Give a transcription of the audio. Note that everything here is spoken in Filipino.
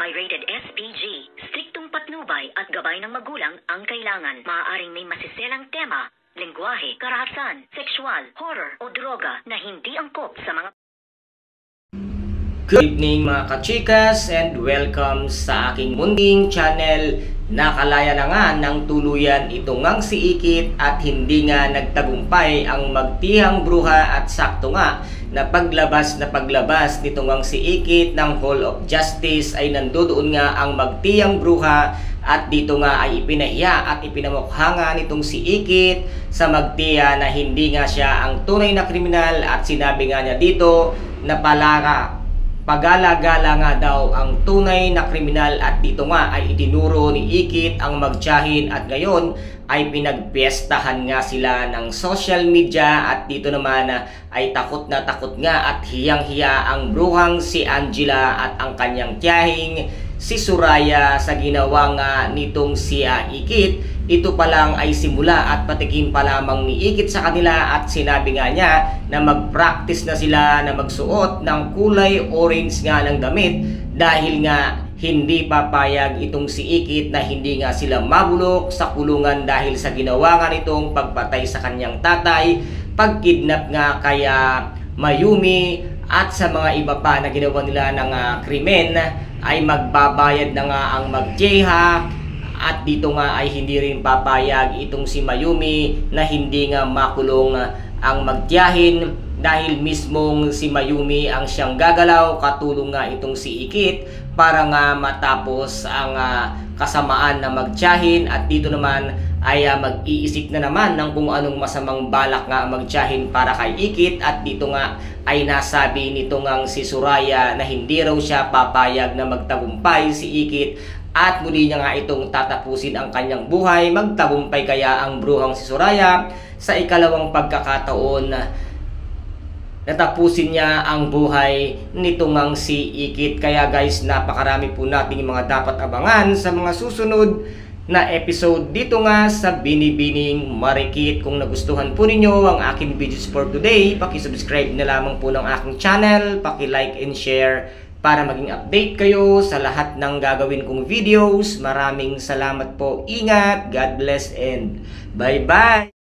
ay rated SPG. Striktong patnubay at gabay ng magulang ang kailangan. Maaaring may masiselang tema, lengguwahe, karahasan, sexual, horror o droga na hindi angkop sa mga... Good evening mga kachikas and welcome sa aking munting channel. Nakalaya na nga ng tuluyan ito ngang si Ikit at hindi nga nagtagumpay ang magtihang bruha at sakto nga na paglabas nito ngang si Ikit ng Hall of Justice ay nandoon nga ang magtihang bruha at dito nga ay ipinahiya at ipinamukha nga nitong si Ikit sa magtiya na hindi nga siya ang tunay na kriminal at sinabi nga niya dito na pagala-gala nga daw ang tunay na kriminal at dito nga ay itinuro ni Ikit ang magtiyahin at ngayon ay pinagpiestahan nga sila ng social media at dito naman ay takot na takot nga at hiyang-hiya ang bruhang si Angela at ang kanyang tiyahing si Soraya sa ginawa nga nitong si Ikit. Ito pa lang ay simula at patikim pa lamang ni Ikit sa kanila at sinabi nga niya na mag-practice na sila na magsuot ng kulay orange nga ng damit dahil nga hindi papayag itong si Ikit na hindi nga sila mabulok sa kulungan dahil sa ginawa nga nitong pagpatay sa kanyang tatay, pagkidnap nga kaya Mayumi at sa mga iba pa na ginawa nila ng krimen ay magbabayad na nga ang magjeha. At dito nga ay hindi rin papayag itong si Mayumi na hindi nga makulong ang magtiyahin dahil mismong si Mayumi ang siyang gagalaw, katulong nga itong si Ikit para nga matapos ang kasamaan na magtiyahin. At dito naman ay mag-iisip na naman ng kung anong masamang balak nga magtiyahin para kay Ikit. At dito nga ay nasabi nito ngang si Soraya na hindi raw siya papayag na magtagumpay si Ikit at muli niya nga itong tatapusin ang kanyang buhay. Magtagumpay kaya ang bruhang si Soraya sa ikalawang pagkakataon natapusin niya ang buhay nito ngang si Ikit. Kaya guys, napakarami po natin yung mga dapat abangan sa mga susunod na episode dito nga sa Binibining Marikit. Kung nagustuhan po ninyo ang aking videos for today, paki-subscribe na lamang po ng aking channel, paki-like and share para maging update kayo sa lahat ng gagawin kong videos. Maraming salamat po. Ingat, God bless and bye-bye!